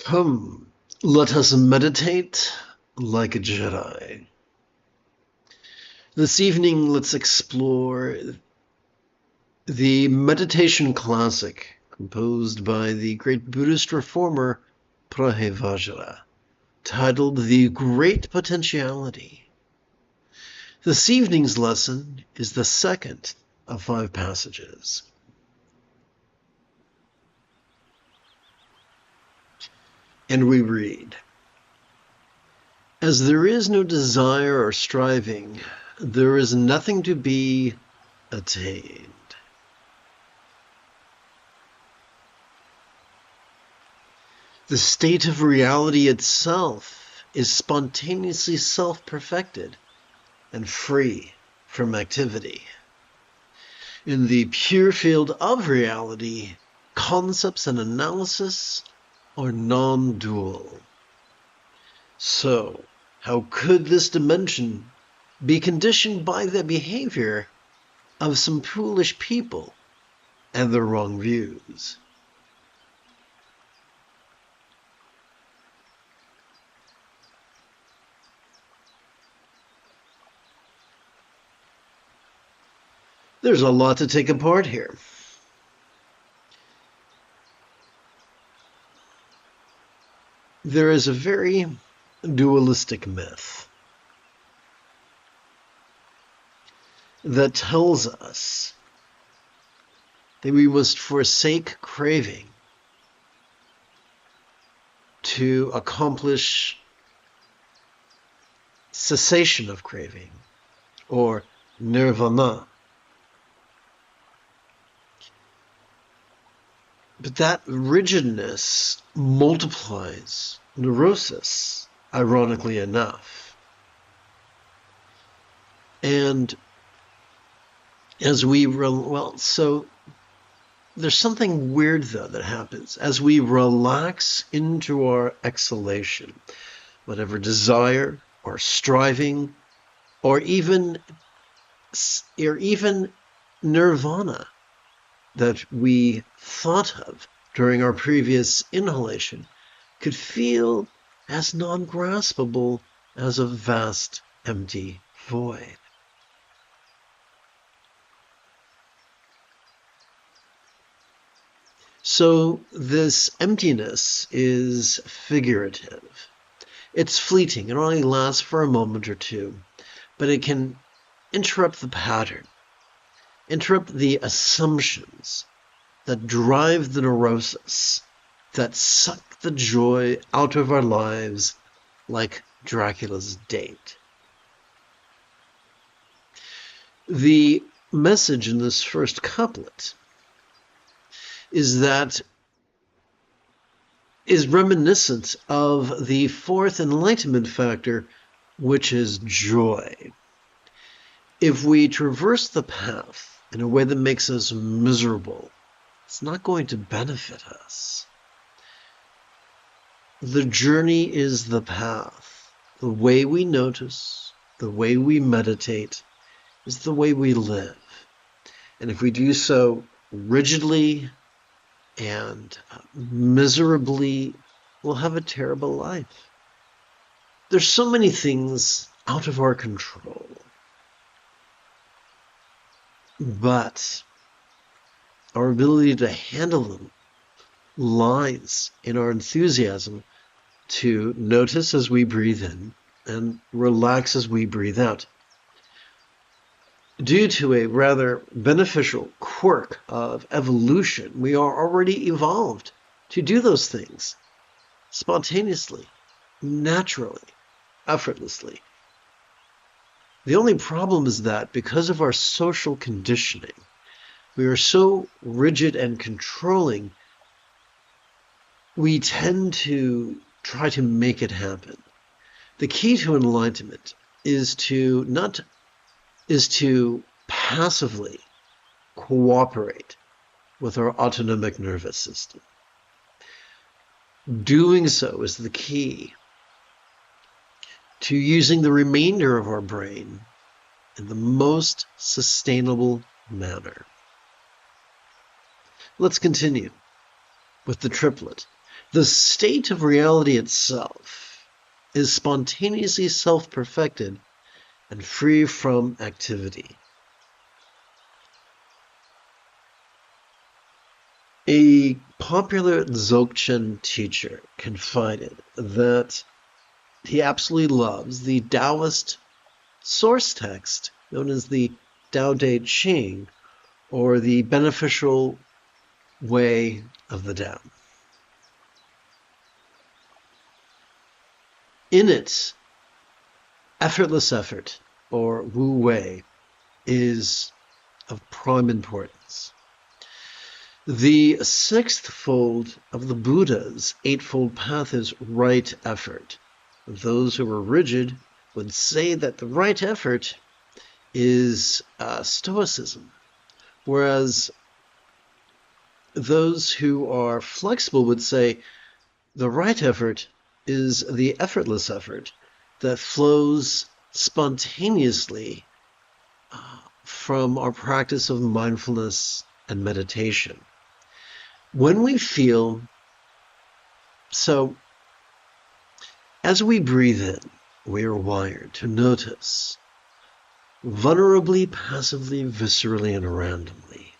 Come, let us meditate like a Jedi. This evening, let's explore the meditation classic composed by the great Buddhist reformer Vajra, titled The Great Potentiality. This evening's lesson is the second of 5 passages. And we read, "As there is no desire or striving, there is nothing to be attained." The state of reality itself is spontaneously self-perfected and free from activity. In the pure field of reality, concepts and analysis are non-dual. So, how could this dimension be conditioned by the behavior of some foolish people and their wrong views? There's a lot to take apart here. There is a very dualistic myth that tells us that we must forsake craving to accomplish cessation of craving, or nirvana. But that rigidness multiplies neurosis, ironically enough. And as so there's something weird, though, that happens. As we relax into our exhalation, whatever desire or striving or even nirvana that we thought of during our previous inhalation could feel as non-graspable as a vast empty void. So this emptiness is figurative. It's fleeting. It only lasts for a moment or two, but it can interrupt the pattern, interrupt the assumptions that drive the neurosis, that suck the joy out of our lives like Dracula's date. The message in this first couplet is reminiscent of the fourth enlightenment factor, which is joy. If we traverse the path in a way that makes us miserable, it's not going to benefit us. The journey is the path. The way we notice, the way we meditate, is the way we live. And if we do so rigidly and miserably, we'll have a terrible life. There's so many things out of our control. But our ability to handle them lies in our enthusiasm to notice as we breathe in and relax as we breathe out. Due to a rather beneficial quirk of evolution, we are already evolved to do those things spontaneously, naturally, effortlessly. The only problem is that because of our social conditioning, we are so rigid and controlling, we tend to try to make it happen. The key to enlightenment is to passively cooperate with our autonomic nervous system. Doing so is the key to using the remainder of our brain in the most sustainable manner. Let's continue with the triplet. The state of reality itself is spontaneously self-perfected and free from activity. A popular Dzogchen teacher confided that he absolutely loves the Taoist source text known as the Tao Te Ching, or the beneficial way of the Tao. In it, effortless effort, or Wu Wei, is of prime importance. The sixth fold of the Buddha's eightfold path is right effort. Those who are rigid would say that the right effort is stoicism, whereas those who are flexible would say the right effort is the effortless effort that flows spontaneously from our practice of mindfulness and meditation. When we feel, so as we breathe in, we are wired to notice vulnerably, passively, viscerally, and randomly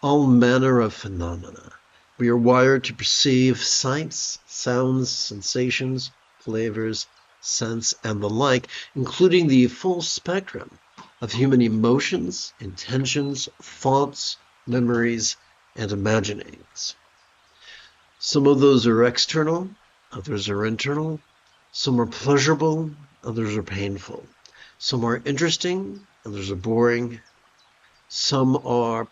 all manner of phenomena. We are wired to perceive sights, sounds, sensations, flavors, scents, and the like, including the full spectrum of human emotions, intentions, thoughts, memories, and imaginings. Some of those are external, others are internal. Some are pleasurable, others are painful. Some are interesting, others are boring. Some are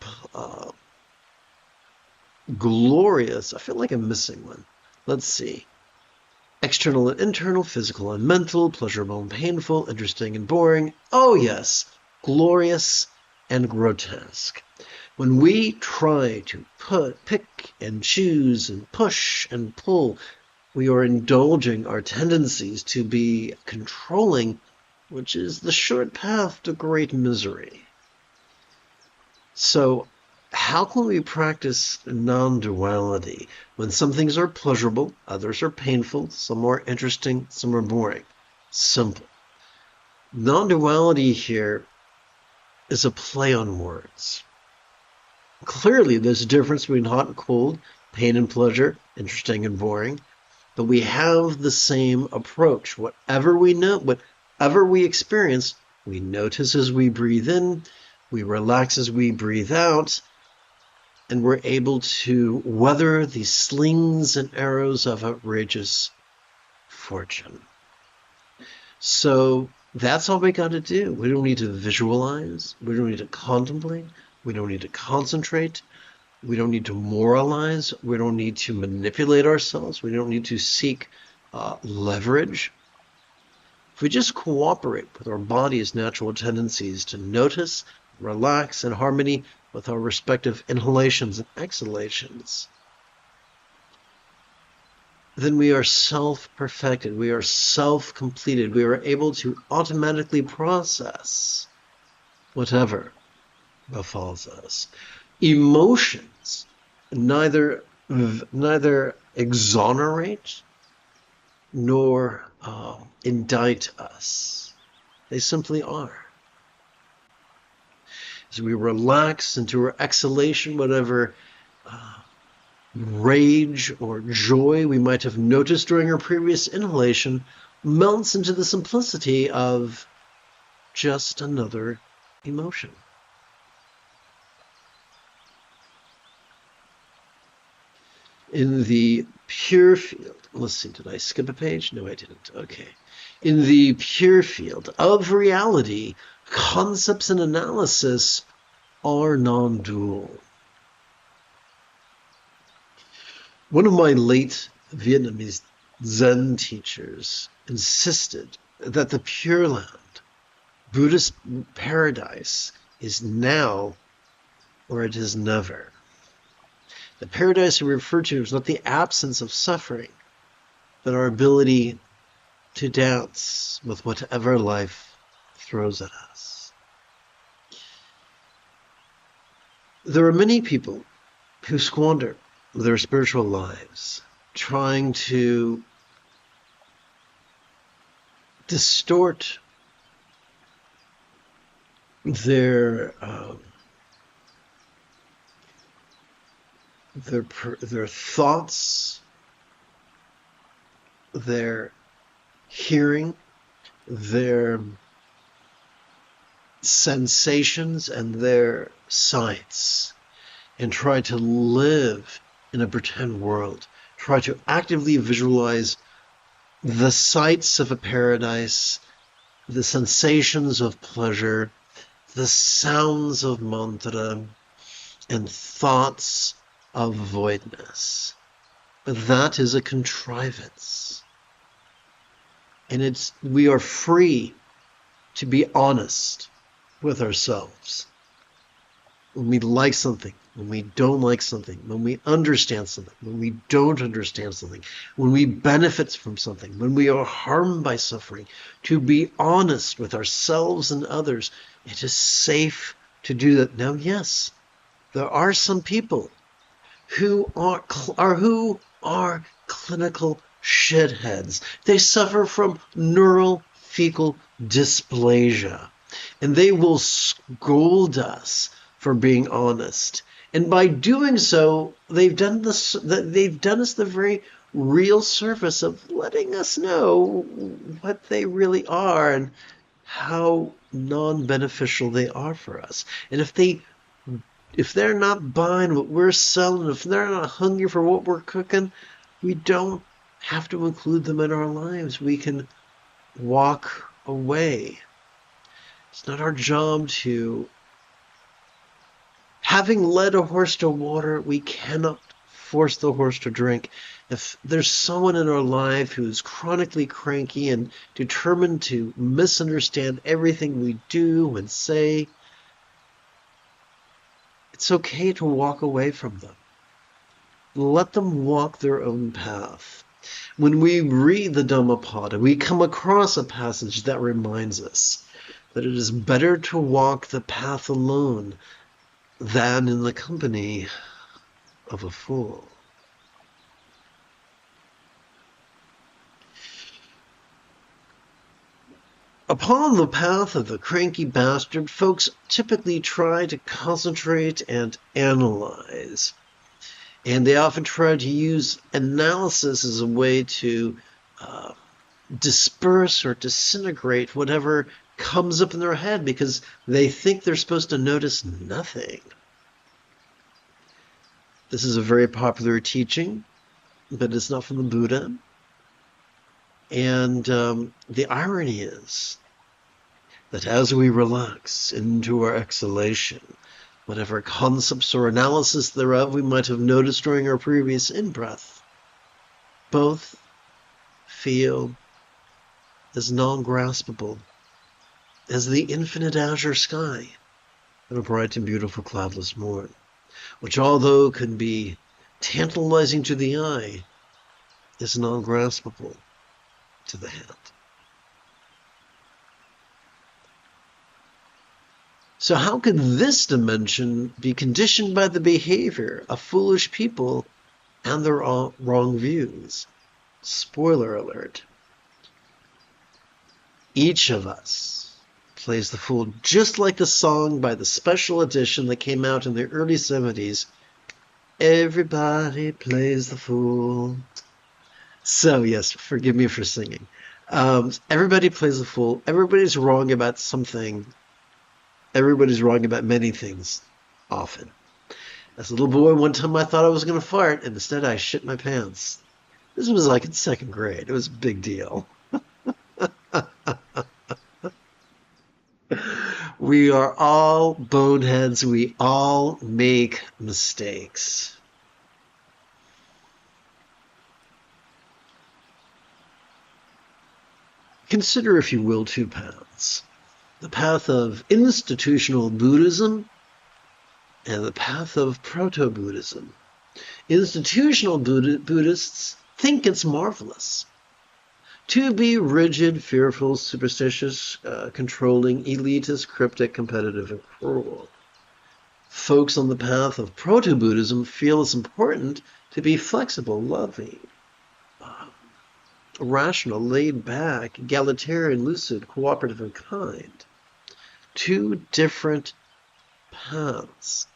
glorious. I feel like I'm missing one. Let's see. External and internal, physical and mental, pleasurable and painful, interesting and boring. Oh yes, glorious and grotesque. When we try to pick and choose and push and pull, we are indulging our tendencies to be controlling, which is the short path to great misery. So how can we practice non-duality when some things are pleasurable, others are painful, some are interesting, some are boring? Simple. Non-duality here is a play on words. Clearly, there's a difference between hot and cold, pain and pleasure, interesting and boring, but we have the same approach. Whatever we know, whatever we experience, we notice as we breathe in, we relax as we breathe out, and we're able to weather the slings and arrows of outrageous fortune. So that's all we got to do. We don't need to visualize. We don't need to contemplate. We don't need to concentrate. We don't need to moralize. We don't need to manipulate ourselves. We don't need to seek leverage. If we just cooperate with our body's natural tendencies to notice, relax in harmony with our respective inhalations and exhalations, then we are self-perfected. We are self-completed. We are able to automatically process whatever befalls us. Emotions neither exonerate nor indict us. They simply are. As we relax into our exhalation, whatever rage or joy we might have noticed during our previous inhalation melts into the simplicity of just another emotion. In the pure field, let's see, did I skip a page? No, I didn't. Okay. In the pure field of reality, concepts and analysis are non-dual. One of my late Vietnamese Zen teachers insisted that the Pure Land, Buddhist paradise, is now or it is never. The paradise we refer to is not the absence of suffering, but our ability to dance with whatever life throws at us. There are many people who squander their spiritual lives trying to distort their thoughts, their hearing, their sensations, and their sights, and try to live in a pretend world. Try to actively visualize the sights of a paradise, the sensations of pleasure, the sounds of mantra, and thoughts of voidness. But that is a contrivance. And we are free to be honest with ourselves. When we like something, when we don't like something, when we understand something, when we don't understand something, when we benefit from something, when we are harmed by suffering, to be honest with ourselves and others. It is safe to do that. Now, yes, there are some people who are clinical shitheads. They suffer from neural fecal dysplasia, and they will scold us for being honest. And by doing so, they've done us the very real service of letting us know what they really are and how non-beneficial they are for us. And if they're not buying what we're selling, if they're not hungry for what we're cooking, we don't have to include them in our lives. We can walk away. It's not our job to... Having led a horse to water, we cannot force the horse to drink. If there's someone in our life who's chronically cranky and determined to misunderstand everything we do and say, it's okay to walk away from them. Let them walk their own path. When we read the Dhammapada, we come across a passage that reminds us that it is better to walk the path alone than in the company of a fool. Upon the path of the cranky bastard, folks typically try to concentrate and analyze. And they often try to use analysis as a way to disperse or disintegrate whatever comes up in their head, because they think they're supposed to notice nothing. This is a very popular teaching, but it's not from the Buddha. And the irony is that as we relax into our exhalation, whatever concepts or analysis thereof we might have noticed during our previous in-breath, both feel as non-graspable as the infinite azure sky on a bright and beautiful cloudless morn, which, although can be tantalizing to the eye, is non-graspable to the hand. So how could this dimension be conditioned by the behavior of foolish people and their wrong views? Spoiler alert. Each of us plays the fool, just like the song by the special edition that came out in the early 70s. Everybody plays the fool. So yes, forgive me for singing. Everybody plays the fool. Everybody's wrong about something. Everybody's wrong about many things, often. As a little boy, one time I thought I was going to fart, and instead I shit my pants. This was like in second grade. It was a big deal. We are all boneheads. We all make mistakes. Consider, if you will, two paths. The path of institutional Buddhism and the path of proto-Buddhism. Institutional Buddhists think it's marvelous to be rigid, fearful, superstitious, controlling, elitist, cryptic, competitive, and cruel. Folks on the path of proto-Buddhism feel it's important to be flexible, loving, rational, laid back, egalitarian, lucid, cooperative, and kind. Two different paths.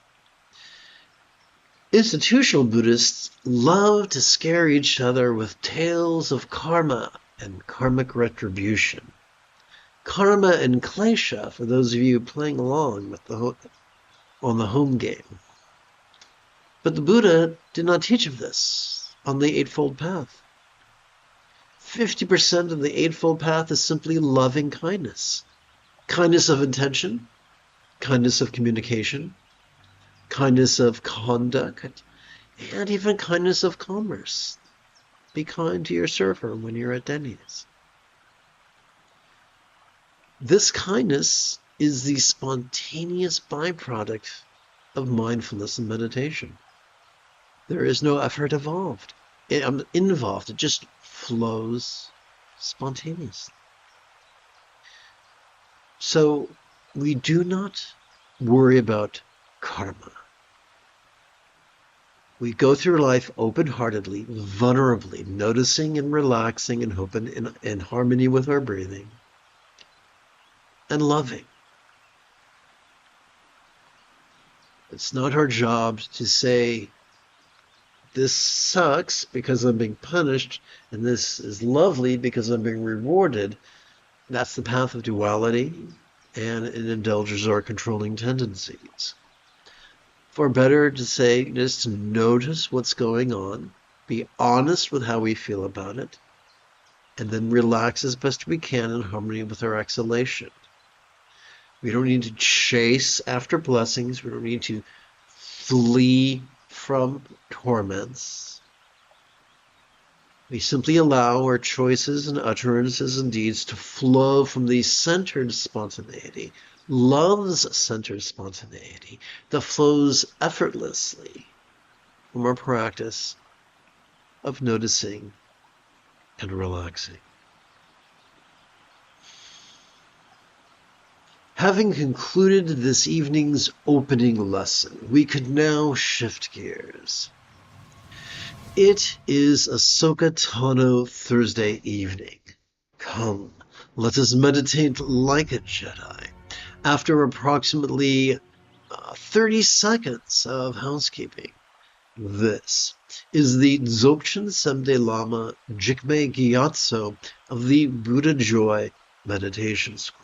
Institutional Buddhists love to scare each other with tales of karma and karmic retribution. Karma and klesha, for those of you playing along with on the home game. But the Buddha did not teach of this on the Eightfold Path. 50% of the Eightfold Path is simply loving kindness. Kindness of intention, kindness of communication, kindness of conduct, and even kindness of commerce. Be kind to your server when you're at Denny's. This kindness is the spontaneous byproduct of mindfulness and meditation. There is no effort involved. It just flows spontaneously. So we do not worry about karma. We go through life open-heartedly, vulnerably, noticing and relaxing and hoping in harmony with our breathing, and loving. It's not our job to say, this sucks because I'm being punished, and this is lovely because I'm being rewarded. That's the path of duality, and it indulges our controlling tendencies. For better to say, just to notice what's going on, be honest with how we feel about it, and then relax as best we can in harmony with our exhalation. We don't need to chase after blessings. We don't need to flee from torments. We simply allow our choices and utterances and deeds to flow from the centered spontaneity, love's centered spontaneity, that flows effortlessly from our practice of noticing and relaxing. Having concluded this evening's opening lesson, we could now shift gears. It is Ahsoka Tano Thursday evening. Come, let us meditate like a Jedi. After approximately 30 seconds of housekeeping, this is the Dzogchen Semde Lama Jigme Gyatso of the Buddha Joy Meditation School.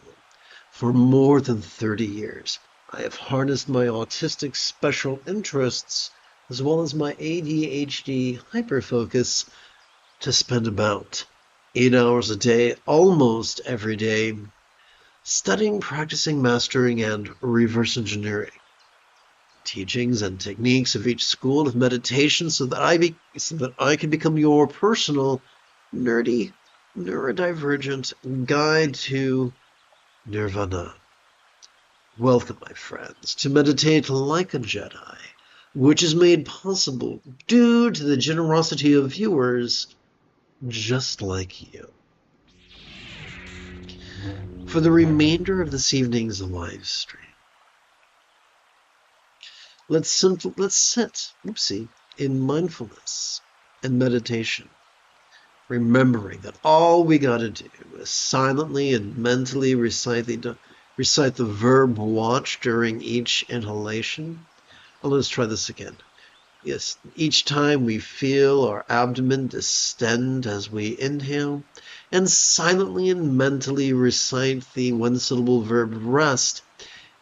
For more than 30 years, I have harnessed my autistic special interests as well as my ADHD hyperfocus to spend about 8 hours a day, almost every day, studying, practicing, mastering, and reverse engineering teachings and techniques of each school of meditation so that I can become your personal, nerdy, neurodivergent guide to nirvana. Welcome, my friends, to Meditate Like a Jedi, which is made possible due to the generosity of viewers just like you. For the remainder of this evening's live stream, let's sit in mindfulness and meditation, remembering that all we got to do is silently and mentally recite the verb watch during each inhalation. Oh, let's try this again. Yes, each time we feel our abdomen distend as we inhale, and silently and mentally recite the one-syllable verb rest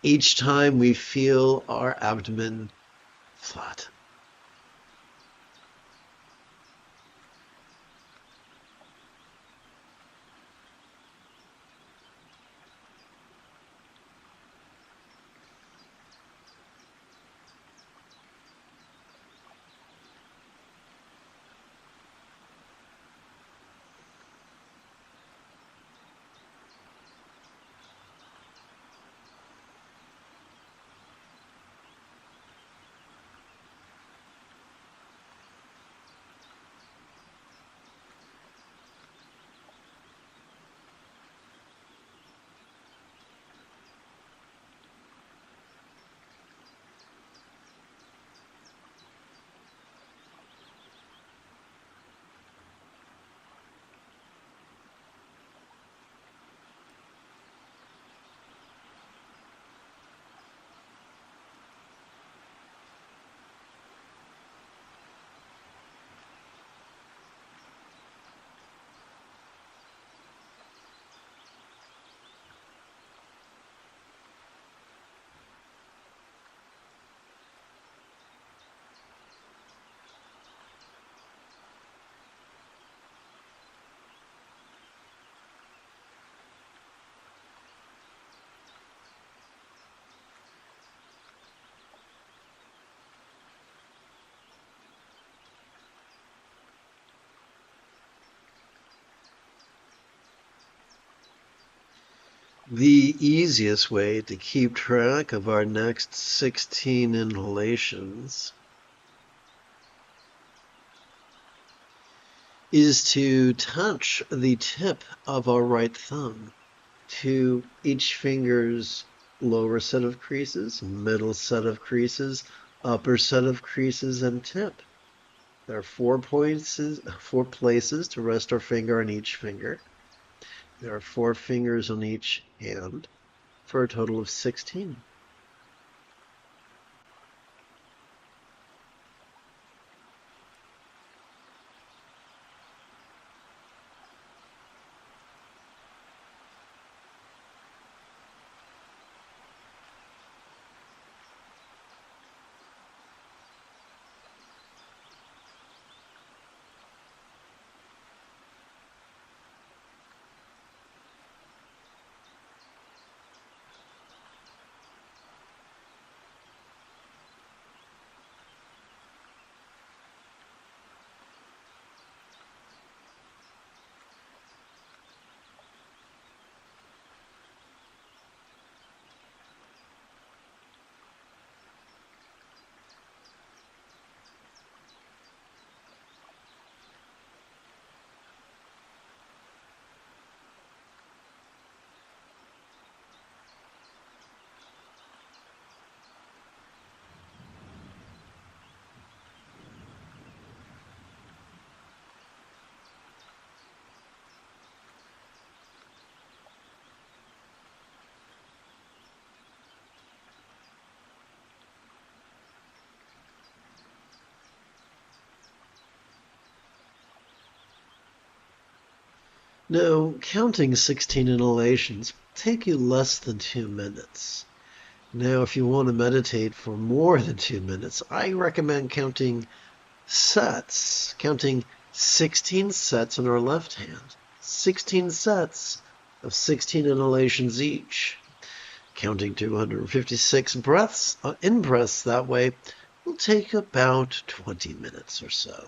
each time we feel our abdomen flat. The easiest way to keep track of our next 16 inhalations is to touch the tip of our right thumb to each finger's lower set of creases, middle set of creases, upper set of creases, and tip. There are 4 places to rest our finger on each finger. There are 4 fingers on each hand for a total of 16. Now, counting 16 inhalations will take you less than 2 minutes. Now, if you want to meditate for more than 2 minutes, I recommend counting sets, counting 16 sets on our left hand, 16 sets of 16 inhalations each. Counting 256 breaths, in-breaths that way will take about 20 minutes or so.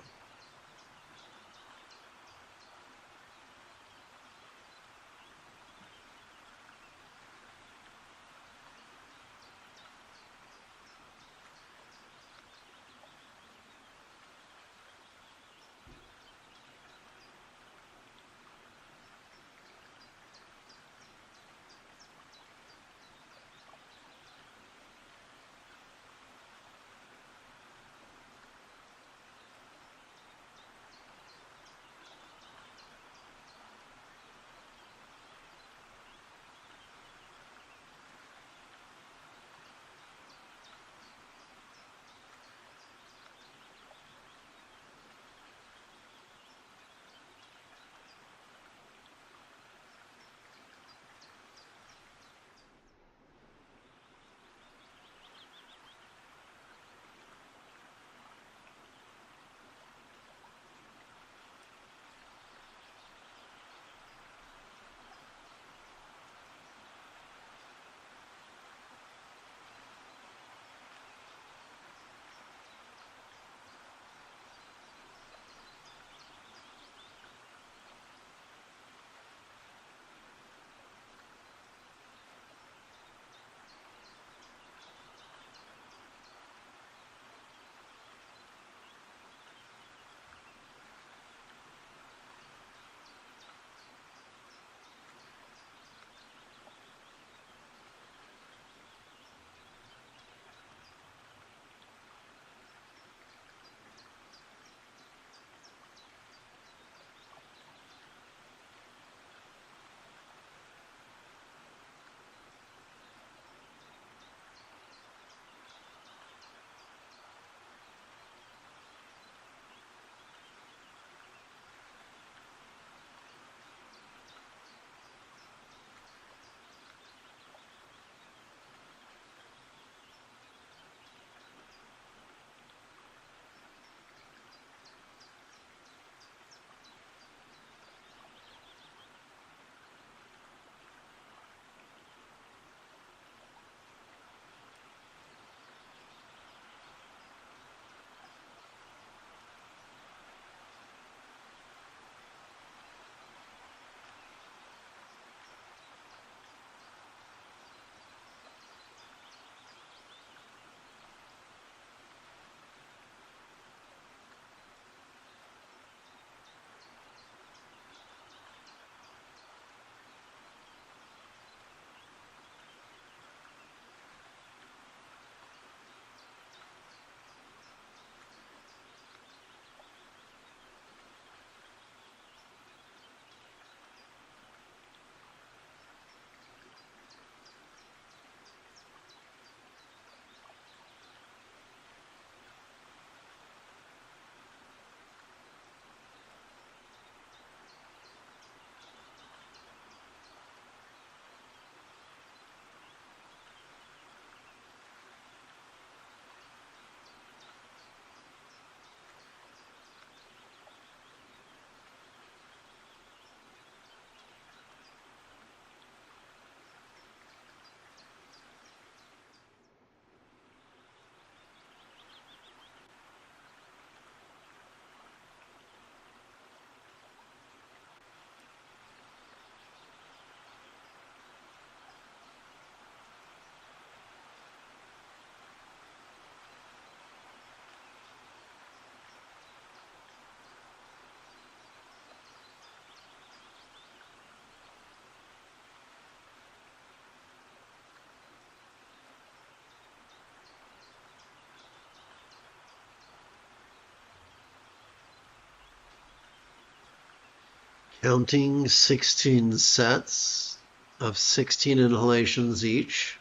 Counting 16 sets of 16 inhalations each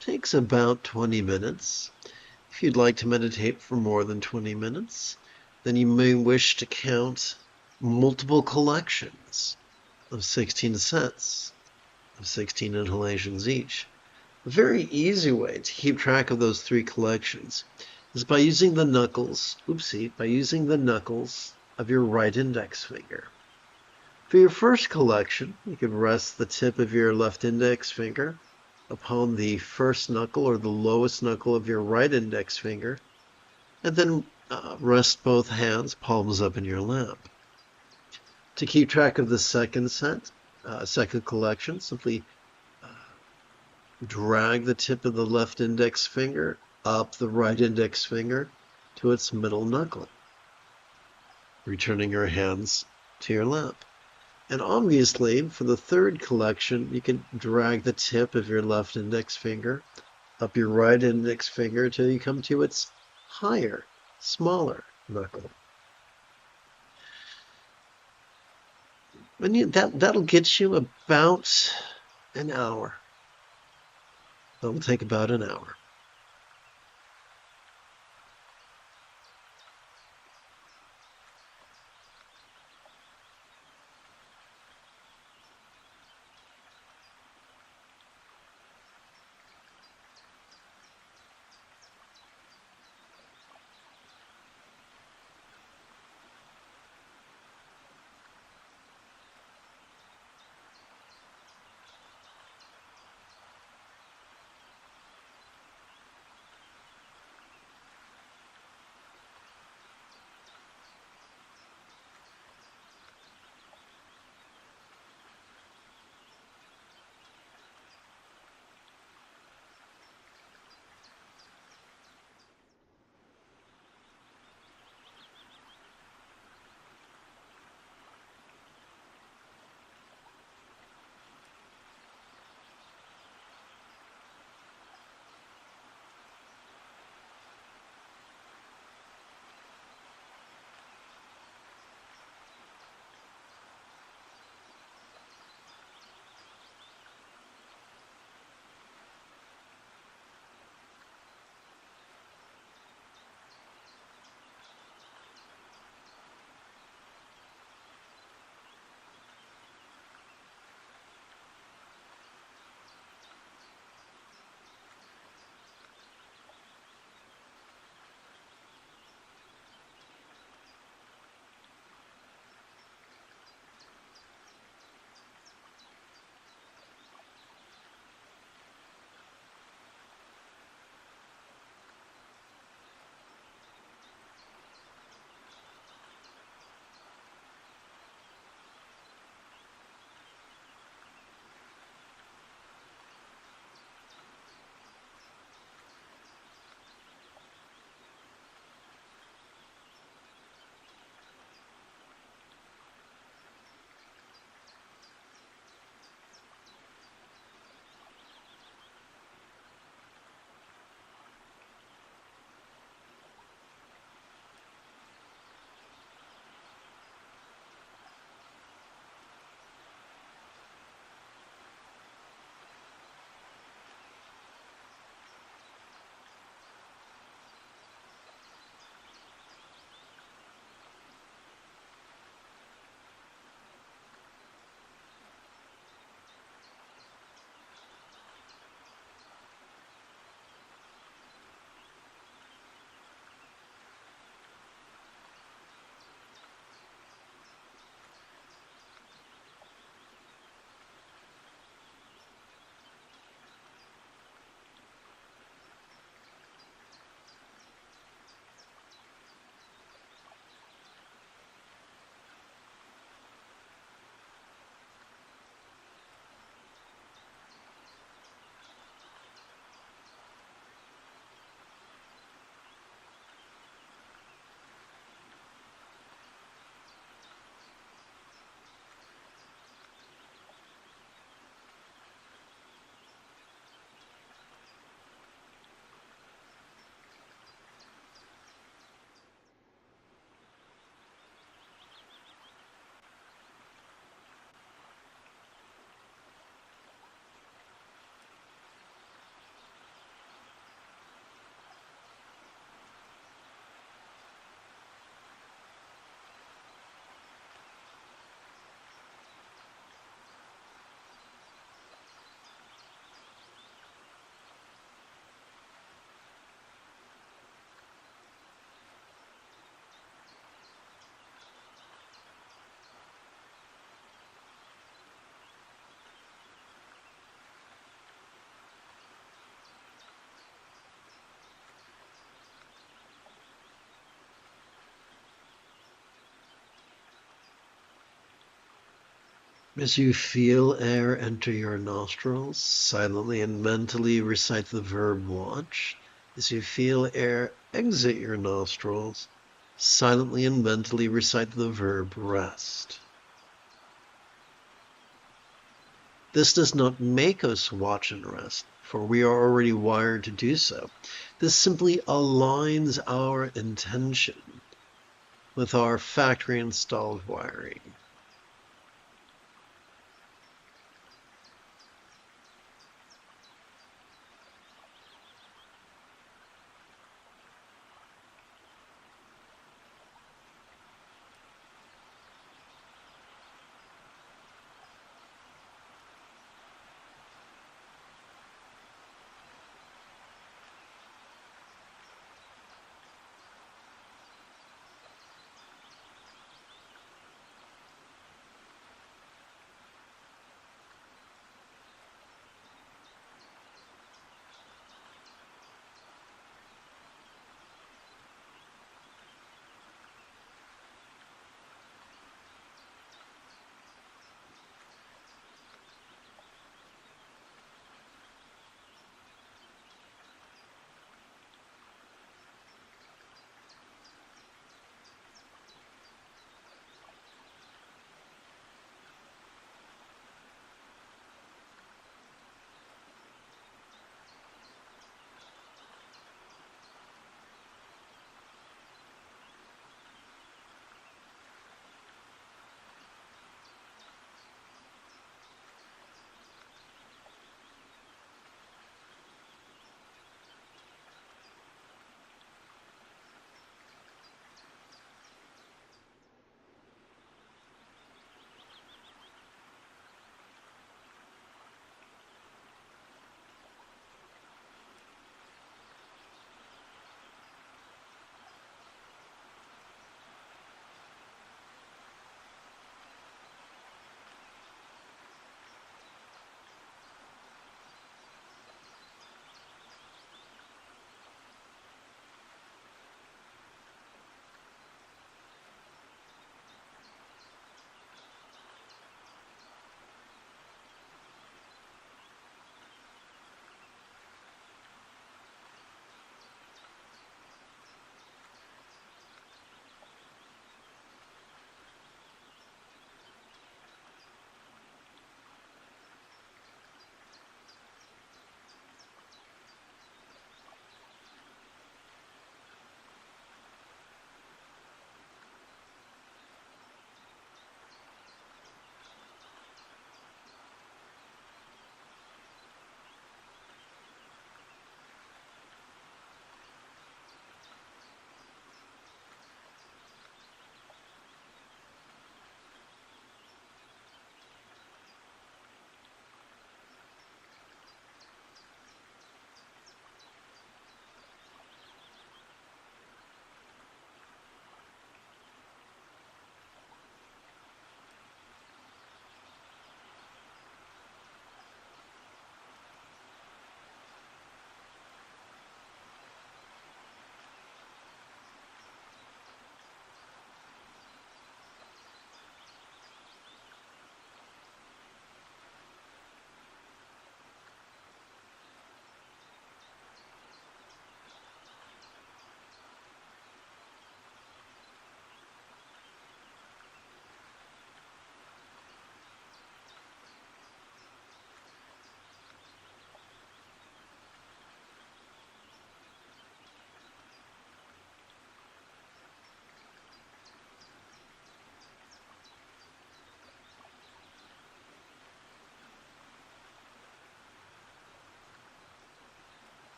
takes about 20 minutes. If you'd like to meditate for more than 20 minutes, then you may wish to count multiple collections of 16 sets of 16 inhalations each. A very easy way to keep track of those 3 collections is by using the knuckles, by using the knuckles of your right index finger. For your first collection, you can rest the tip of your left index finger upon the first knuckle or the lowest knuckle of your right index finger, and then rest both hands, palms up in your lap. To keep track of the second collection, simply drag the tip of the left index finger up the right index finger to its middle knuckle, returning your hands to your lap. And obviously, for the third collection, you can drag the tip of your left index finger up your right index finger till you come to its higher, smaller knuckle. And that'll get you about an hour. That'll take about an hour. As you feel air enter your nostrils, silently and mentally recite the verb watch. As you feel air exit your nostrils, silently and mentally recite the verb rest. This does not make us watch and rest, for we are already wired to do so. This simply aligns our intention with our factory installed wiring.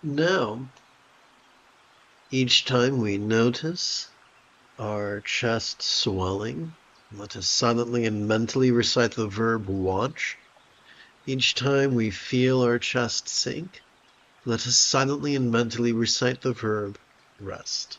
Now, each time we notice our chest swelling, let us silently and mentally recite the verb watch. Each time we feel our chest sink, let us silently and mentally recite the verb rest.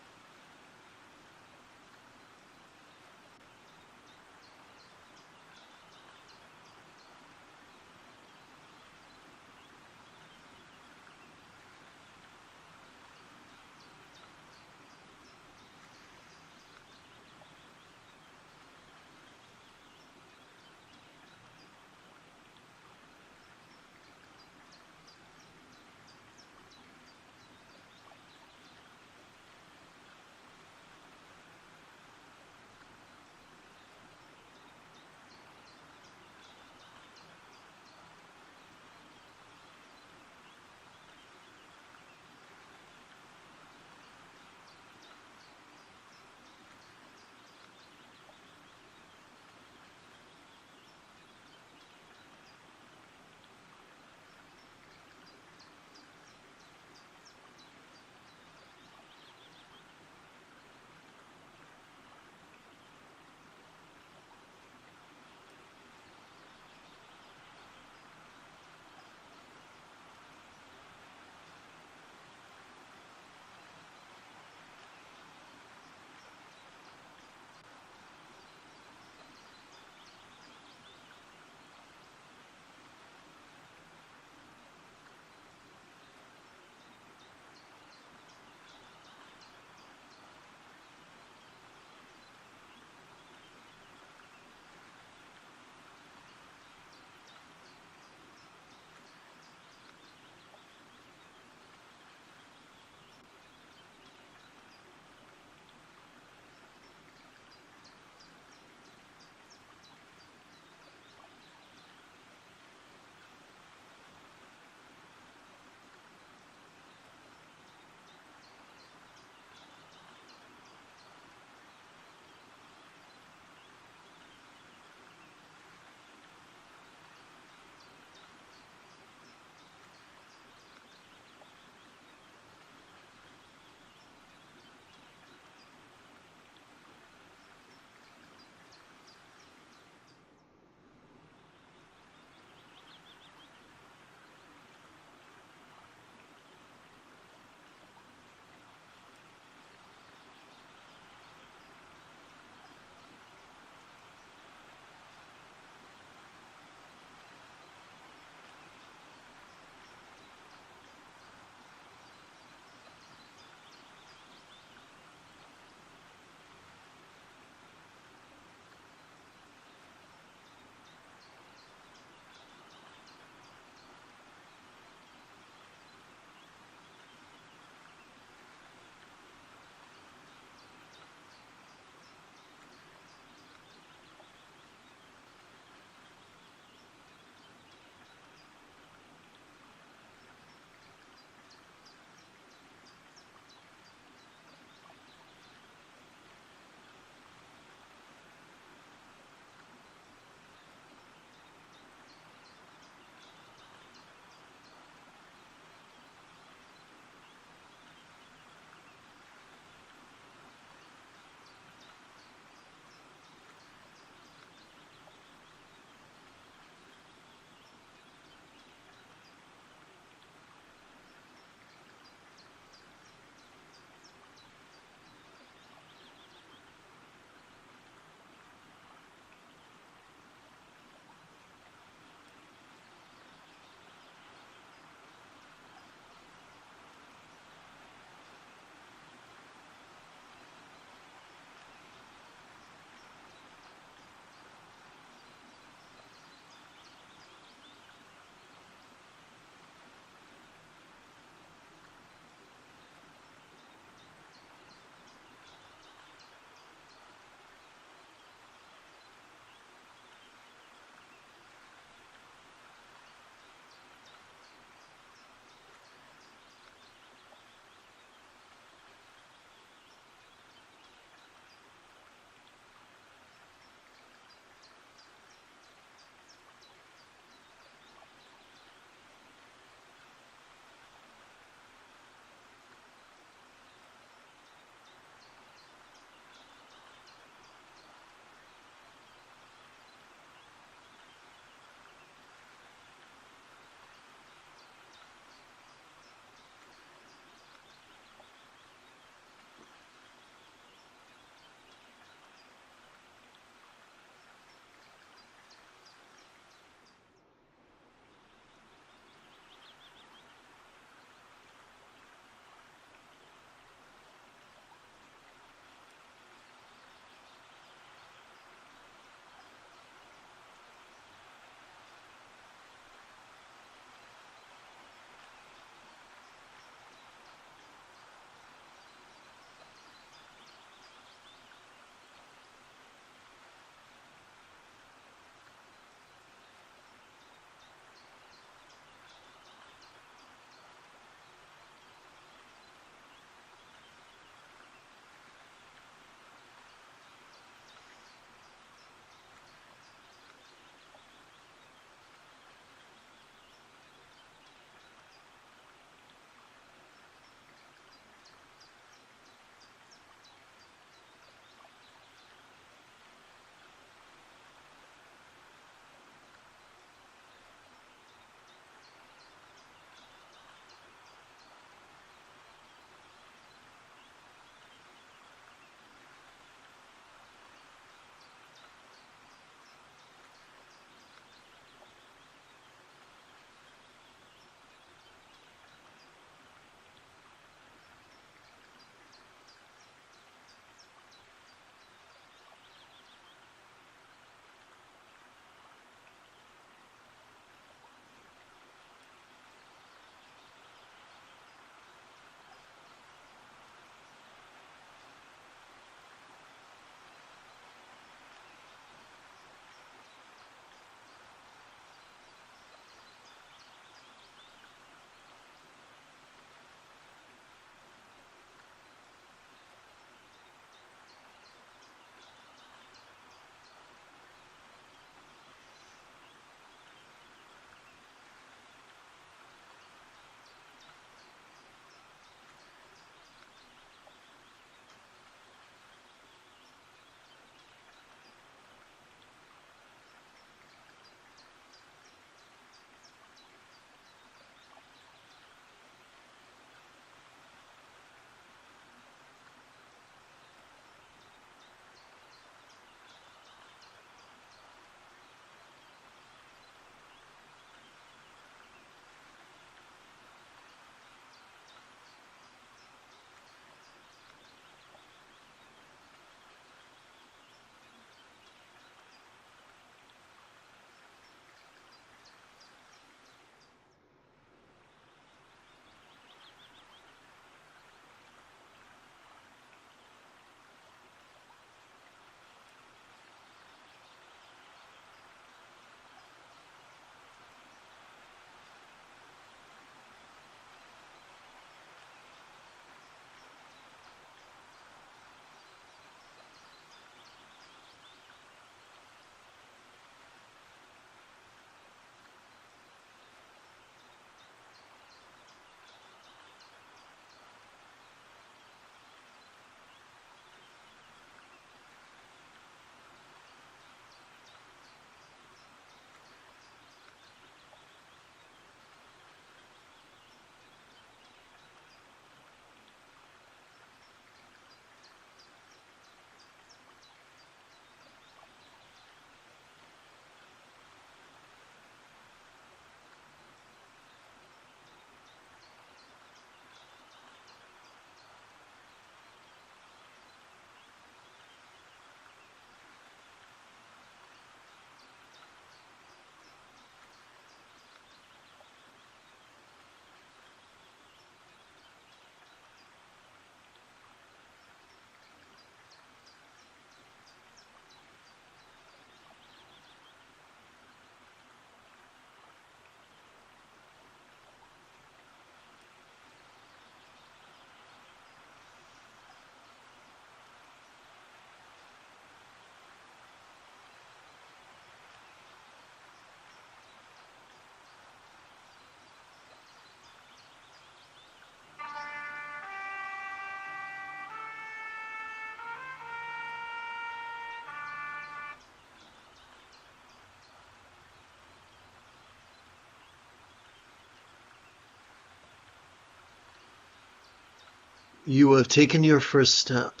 You have taken your first step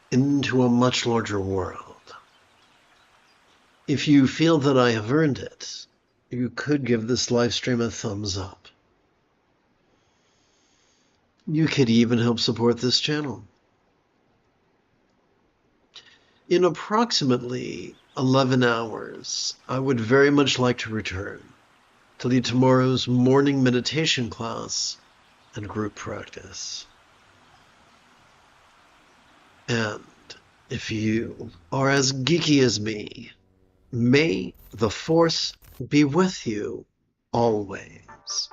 into a much larger world. If you feel that I have earned it, you could give this live stream a thumbs up. You could even help support this channel. In approximately 11 hours, I would very much like to return to lead tomorrow's morning meditation class and group practice. And if you are as geeky as me, may the Force be with you always.